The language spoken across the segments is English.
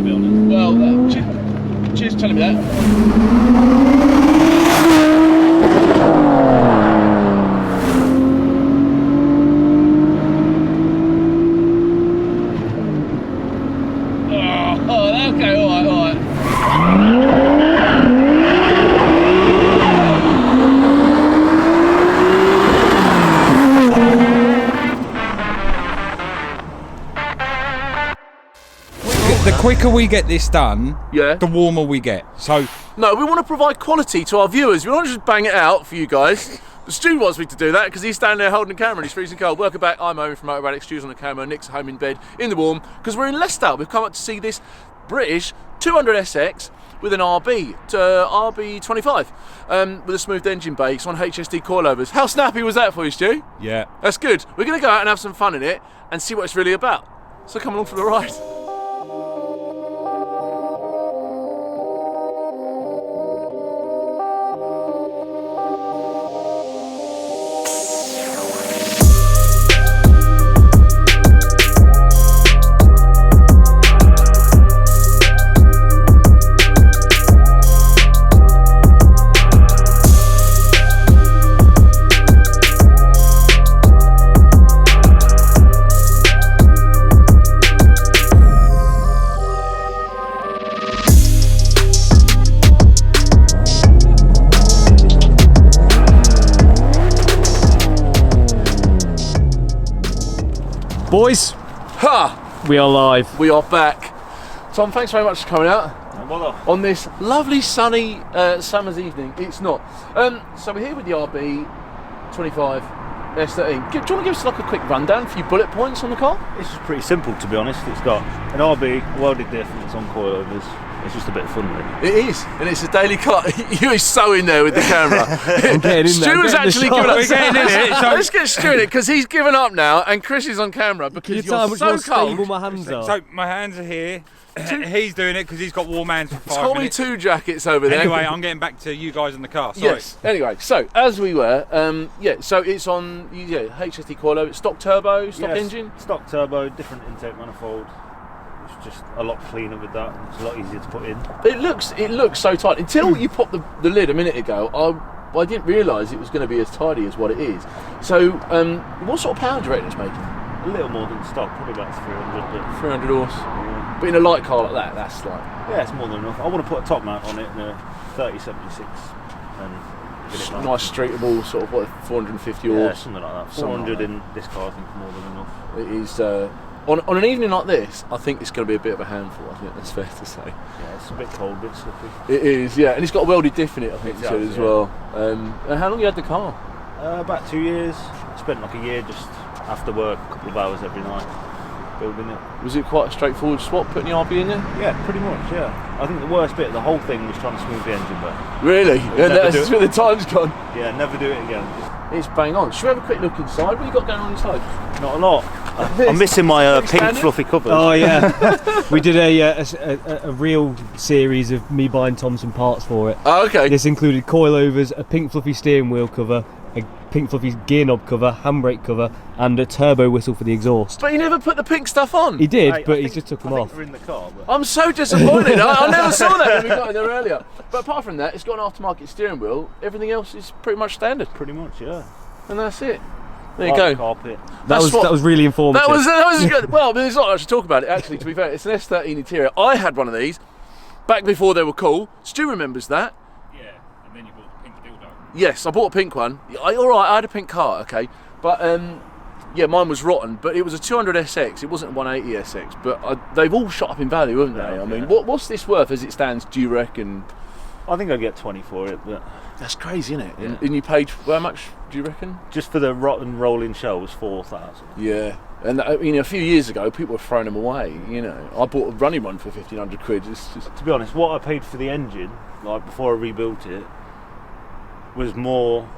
to be honest. Well, cheers for telling me that. The quicker we get this done, yeah, the warmer we get. So no, we want to provide quality to our viewers. We want to just bang it out for you guys. But Stu wants me to do that because he's standing there holding the camera and he's freezing cold. Welcome back. I'm Owen from ADDICTS. Stu's on the camera. Nick's at home in bed in the warm because we're in Leicester. We've come up to see this British 200Sx with an RB25 with a smooth engine bay. It's on HSD coilovers. How snappy was that for you, Stu? yeah. That's good. We're going to go out and have some fun in it and see what it's really about. So come along for the ride. Boys, Ha! we are live. We are back. Tom, thanks very much for coming out on this lovely sunny summer's evening. It's not. So we're here with the RB25 S13. Do you want to give us like a quick rundown, a few bullet points on the car? It's just pretty simple, to be honest. It's got an RB, welded diff, and it's on coilovers. It's just a bit of fun, really. It is, and it's a daily car. You're so in there with the camera. I'm getting in there. Stu has actually given up. We're getting in it. So Let's get Stu in it because he's given up now, and Chris is on camera because Can you tell how you're much so more stable cold. my hands are? So my hands are here. He's doing it because he's got warm hands for 5 Tommy minutes. 2 jackets over there. Anyway, I'm getting back to you guys in the car. Sorry. Yes. Anyway, so as we were, yeah. So it's on HSD coilover, stock turbo, stock engine. Stock turbo, different intake manifold. It's just a lot cleaner with that. It's a lot easier to put in. It looks so tight until you popped the lid a minute ago. I didn't realise it was going to be as tidy as what it is. So, what sort of power do you reckon it's making? A little more than stock, probably about 300. But 300 horse. yeah. But in a light car like that, that's like. Yeah, it's more than enough. I want to put a top mount on it in a 3076 and get it back. Nice streetable sort of 450 Yeah, horse. something like that. Something 400 like in this car, I think, is more than enough. It is on an evening like this. I think it's going to be a bit of a handful. I think that's fair to say. Yeah, it's a bit cold, a bit slippy. It is, yeah, and it's got a welded diff in it. I think It you said does, as yeah. well. And how long you had the car? About 2 years. I spent like a year just after work, a couple of hours every night building it. Was it quite a straightforward swap putting the RB in there? Yeah, pretty much, yeah. I think the worst bit of the whole thing was trying to smooth the engine back. Really? We'll And never that's do where the time's gone. Yeah, never do it again. It's bang on. Should we have a quick look inside? What you got going on inside? Not a lot. I'm missing my pink Standard? fluffy covers. Oh yeah, we did a real series of me buying Tom some parts for it. Oh, okay. This included coilovers, a pink fluffy steering wheel cover, a pink fluffy gear knob cover, handbrake cover, and a turbo whistle for the exhaust. But he never put the pink stuff on. He did, Hey, but I he think- just took I them think off. they're in the car, but I'm so disappointed. I never saw that when we got in there earlier. But apart from that, it's got an aftermarket steering wheel. Everything else is pretty much standard, pretty much, yeah. and that's it. There you White go. carpet. That was really informative. That was good. Well, there's not much to talk about it actually. To be fair, it's an S13 interior. I had one of these back before they were cool. Stu remembers that. Yeah, and then you bought the pink dildo. Yes, I bought a pink one. All right, I had a pink car, okay, but yeah, mine was rotten. But it was a 200SX. It wasn't a 180SX. But they've all shot up in value, haven't they? Yeah, I mean, yeah. what's this worth as it stands? Do you reckon? I think I'd get 20 for it, but That's crazy, isn't it? Yeah. And you paid how much? Do you reckon? just for the rotten rolling shell was 4,000. Yeah. And a few years ago, people were throwing them away. You know, I bought a running one for 1,500 quid. It's just To be honest, what I paid for the engine, like before I rebuilt it, was more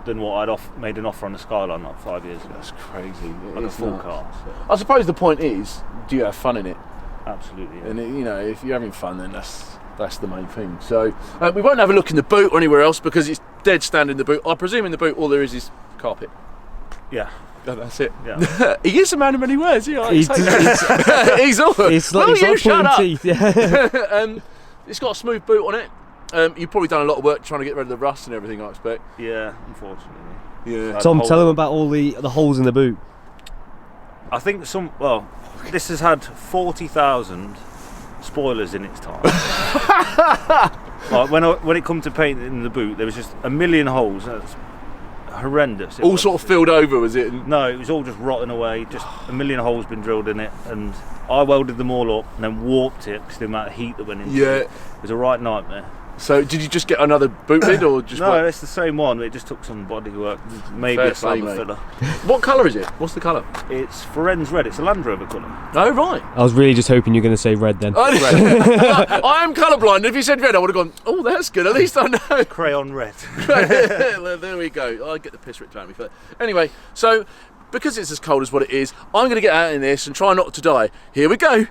than what I'd made an offer on the Skyline like 5 years ago. that's crazy. Like a It's full nuts. car. So, I suppose the point is, do you have fun in it? absolutely. Yeah. And if you're having fun, then that's the main thing. So we won't have a look in the boot or anywhere else because it's dead standard in the boot. I presume in the boot all there is carpet. Yeah. Oh, that's it. Yeah. He is a man of many words. He's all. It's like, Will it's you like shut up? pulling teeth. Yeah. It's got a smooth boot on it. You've probably done a lot of work trying to get rid of the rust and everything, I expect. Yeah, unfortunately. Yeah. Tom, tell him about all the holes in the boot. I think this has had 40,000 spoilers in its time. Like when it come to painting the boot, there was just a million holes. That's horrendous. All sort of filled over, was it? No, it was all just rotting away. Just a million holes been drilled in it, and I welded them all up and then warped it because the amount of heat that went into it. It was a right nightmare. So did you just get another boot lid or just? No, it's the same one. It just took some body work. Maybe a slab of filler. What colour is it? What's the colour? It's Ferenz red. It's a Land Rover colour. Oh right. I was really just hoping you were going to say red then. I am colourblind. If you said red, I would have gone, oh, that's good. At least I know. Crayon red. There we go. I get the piss ripped out of me for that. Anyway, so because it's as cold as what it is, I'm going to get out in this and try not to die. Here we go.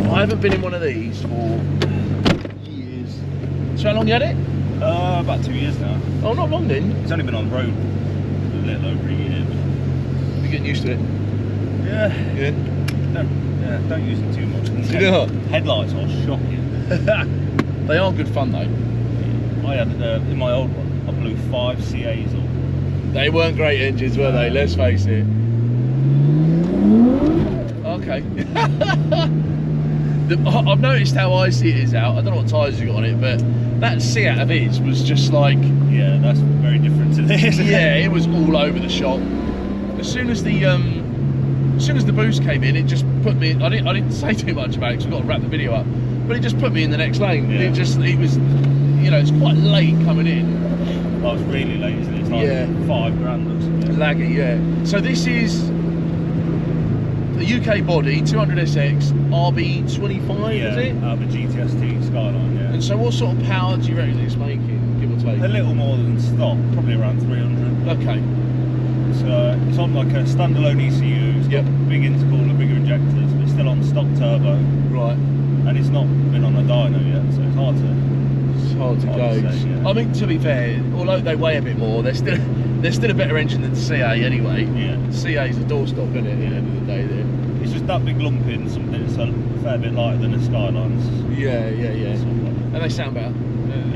I haven't been in one of these for years. So how long you had it? About 2 years now. Oh, not long then. It's only been on the road a little over a year. But You're getting used to it. yeah. Yeah. Don't use it too much. You know what? Headlights are shocking. They are good fun though. I had in my old one, I blew 5 CAs up. They weren't great engines, were they? Let's face it. Okay. I've noticed how icy it is out. I don't know what tyres you got on it, but that Seat of his was just like... Yeah, that's very different to this. Yeah, it was all over the shop. As soon as the boost came in, it just put me... I didn't say too much about it because we've got to wrap the video up, but it just put me in the next lane. Yeah. It was, you know, it's quite late coming in. Oh, it's really late, isn't it? It's like $5 or something. Laggy, yeah. So this is the UK body, 200Sx, RB25, is it? Out of a GTST Skyline, yeah. And so what sort of power do you reckon it's making, give or take? A little more than stock, probably around 300. Okay. It's on like a standalone ECU, it's got big intercooler, bigger injectors, but it's still on stock turbo. Right. And it's not been on a dyno yet, so it's hard to gauge. say, yeah. I mean, to be fair, although they weigh a bit more, they're still a better engine than the CA anyway. Yeah. CA is a doorstop, isn't it, at the end of the day there? It's just that big lump in something that's a fair bit lighter than the Skylines. Yeah. Sort of like, And they sound better.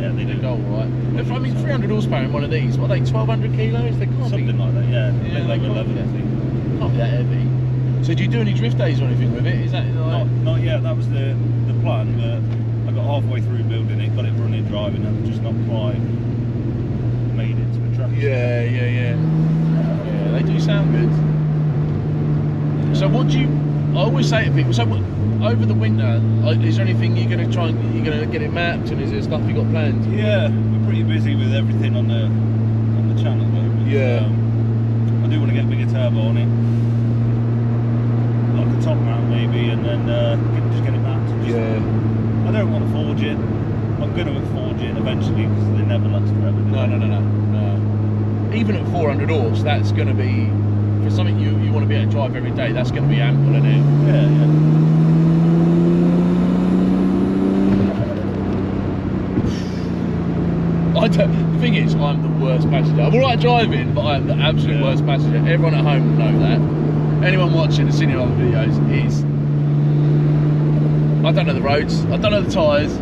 yeah, they do. All right. I mean, 300 horsepower in one of these, what are they, 1,200 kilos? They can't Something be... like that, yeah. Yeah, Maybe they like can't 11, I think. Can't be that heavy. So do you do any drift days or anything with it? Is that like... Not yet, that was the plan, but I got halfway through building it, got it running, driving, and just not quite made it to a track. Yeah, they do sound good. Yeah. So what do you... I always say to people, so what, over the winter, is there anything you're going to get it mapped, and is there stuff you got planned? Yeah, we're pretty busy with everything on the channel at the moment. Yeah. I do want to get a bigger turbo on it, like a top mount maybe, and then just get it mapped. I don't want to forge it. I'm going to forge it eventually because they never last forever. No. Even at 400 horse, that's going to be, for something you want to be able to drive every day, that's going to be ample, isn't it? Yeah. The thing is, I'm the worst passenger. I'm alright driving, but I am the absolute worst passenger. Everyone at home will know that. Anyone watching and seeing other videos is... I don't know the roads, I don't know the tyres,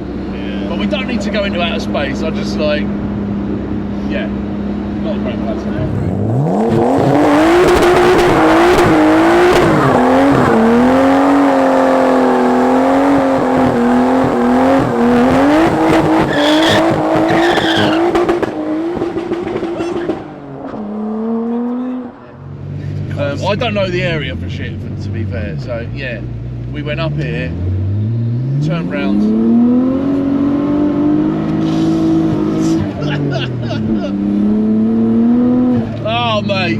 but we don't need to go into outer space. I just like... Yeah, not a great passenger. I don't know the area for shit, to be fair. So yeah, we went up here, turned round. Oh mate.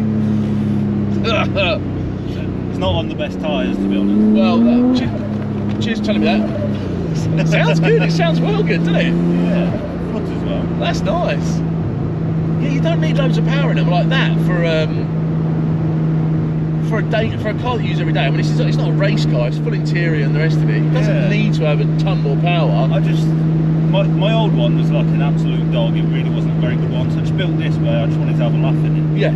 It's not on the best tyres, to be honest. Well, cheers for telling me that. It sounds good. It sounds well good, doesn't it? Yeah, foot as well. That's nice. Yeah, you don't need loads of power in them like that for for a car that you use every day. I mean, it's not a race car. It's full interior and the rest of it. It doesn't need to have a ton more power. My old one was like an absolute dog. It really wasn't a very good one. So I just built this where I just wanted to have a laugh in it. Yeah.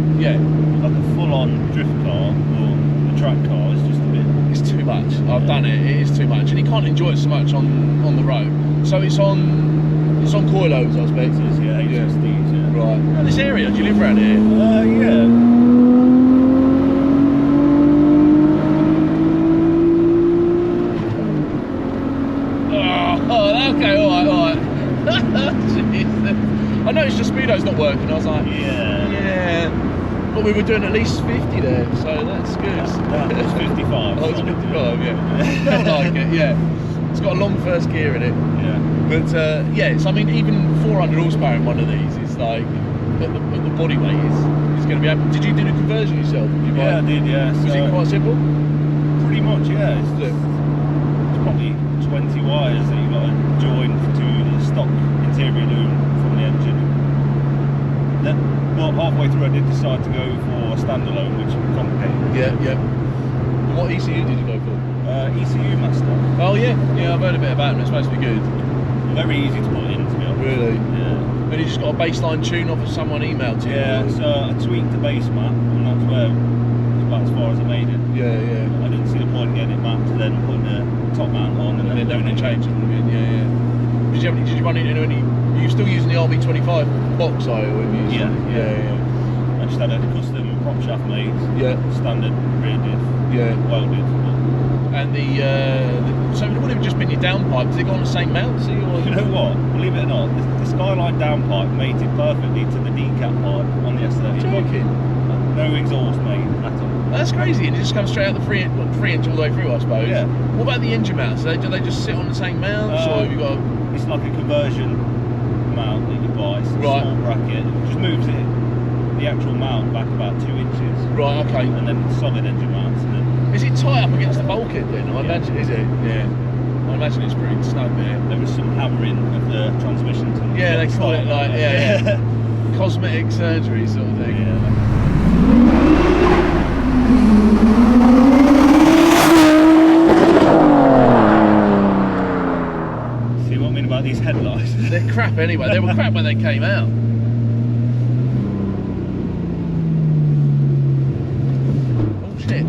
Like a full-on drift car or a track car is just a bit. It's too much. I've done it. It is too much, and you can't enjoy it so much on the road. So it's on coilovers, I expect. It is, yeah, HSDs, yeah. Right. Now this area, do you live around here? Yeah. Okay, alright. Jesus. I noticed your speedo's not working. I was like, yeah. But we were doing at least 50 there, so that's good. That was 55. Oh, it's 55, yeah. Felt like it, yeah. It's got a long first gear in it. Yeah. But so I mean, even 400 horsepower in one of these is like, at the body weight is going to be able. Did you do the conversion yourself? I did, yeah. Was it quite simple? Pretty much, yeah. It's probably 20 wires that you've got to join to the stock interior loom from the engine. Then, halfway through I did decide to go for a standalone, which was complicated. Yeah. And what ECU did you go for? ECU Master. Oh yeah, I've heard a bit about them. It's supposed to be good. Very easy to put in, to be honest. Really? Yeah. But you just got a baseline tune off of someone emailed to you? Yeah, so I tweaked the base map, and that's about as far as I made it. Yeah. I didn't see the point in getting it mapped to then putting the top mount on and then don't change it again. Yeah. Did you run into any? Are you still using the RB25 box? Yeah. I just had a custom prop shaft made. Yeah. Standard rear diff. Yeah. Welded. And so it would have just been your downpipe. Does it go on the same mount? You know what? Believe it or not, the Skyline downpipe mated perfectly to the decap pipe on the S30. Joking? No exhaust made at all. That's crazy, and it just comes straight out the 3 inch all the way through, I suppose. Yeah. What about the engine mounts? Do they just sit on the same mounts, or have you got? It's like a conversion mount that you buy. It's a small bracket. It just moves it, the actual mount, back about 2 inches. Right. Okay. And then solid engine mounts. And then is it tight up against the bulkhead then? I imagine. Is it? Yeah. I imagine it's pretty snug there. There was some hammering of the transmission. Yeah, they call it like cosmetic surgery sort of thing. Yeah. See what I mean about these headlights? They're crap anyway. They were crap when they came out. Oh shit.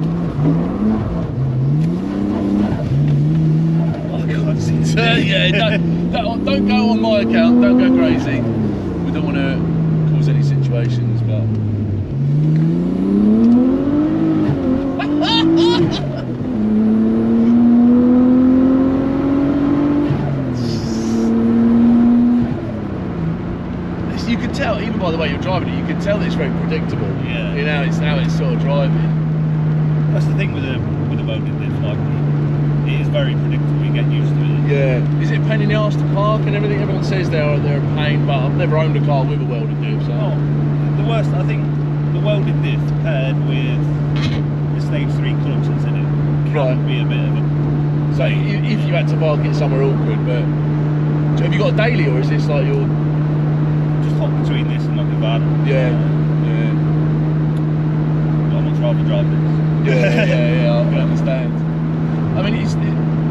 I can't see. Don't go on my account. Don't go crazy. We don't want to cause any situations, but. You can tell, even by the way you're driving it, you can tell that it's very predictable. Yeah. You know, it's how it's sort of driving. That's the thing with a welded diff, like it is very predictable. You get used to it. Yeah. Is it a pain in the arse to park and everything? Everyone says they're a pain, but I've never owned a car with a welded diff. So. Oh, the worst, I think, the welded diff paired with the stage 3 clutches in it can be a bit of a. So if you had to park it somewhere awkward, but have you got a daily, or is this like your? Just hop between this and like a van. Yeah. I'd much rather drive this. Yeah, I can understand. I mean, it's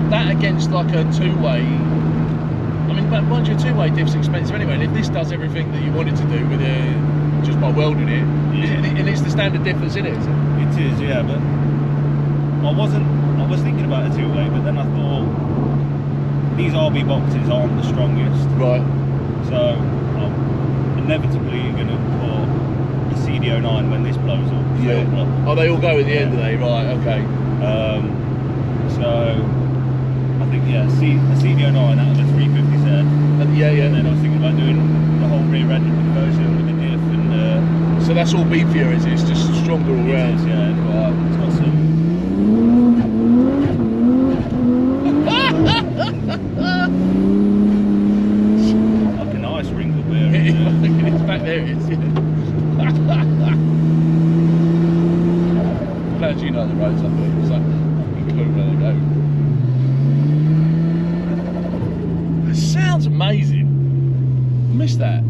that against like a two-way. I mean, but mind you, a two-way diff's expensive anyway. And if this does everything that you want it to do with it, just by welding it, and it's the standard diff that's in it, is it? It is, yeah. But I was thinking about a two-way, but then I thought these RB boxes aren't the strongest. Right. So inevitably you're going to put a CDO9 when this blows up. Yeah. Oh, they all go at the end of the day, right? Okay. So I think a CDO9 out of a 350Z. Yeah. And then I was thinking about doing the whole rear end conversion with the diff and. So that's all beefier, is it? It's just stronger all round. It is, yeah. Right. It's got some. Like a nice wrinkle beer. It's back there, it is. Glad you know the roads up there. It's like fucking clue where they go. That sounds amazing. I missed that.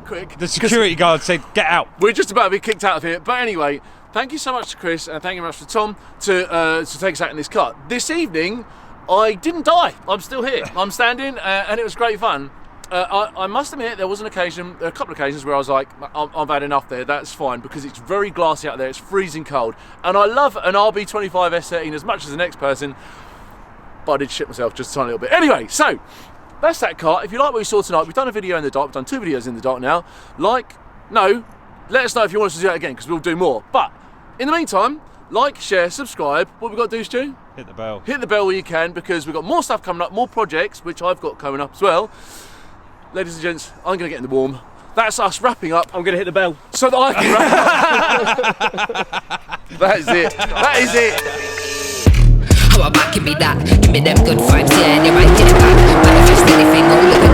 quick. The security guard said, "Get out." We're just about to be kicked out of here. But anyway, thank you so much to Chris and thank you very much to Tom to take us out in this car. This evening, I didn't die. I'm still here. I'm standing, and it was great fun. I must admit, there was a couple of occasions where I was like, I've had enough there, that's fine, because it's very glassy out there, it's freezing cold. And I love an RB25 S13 as much as the next person, but I did shit myself just a tiny little bit. Anyway, so, that's that car. If you like what you saw tonight, we've done a video in the dark, we've done 2 videos in the dark now. Let us know if you want us to do that again, because we'll do more. But, in the meantime, like, share, subscribe. What have we got to do, Stu? Hit the bell. Hit the bell where you can, because we've got more stuff coming up, more projects, which I've got coming up as well. Ladies and gents, I'm going to get in the warm. That's us wrapping up. I'm going to hit the bell. So that I can wrap up. That is it. That is it. How about give me that? Give me them good vibes, yeah, they might get it back. Manifest anything, oh look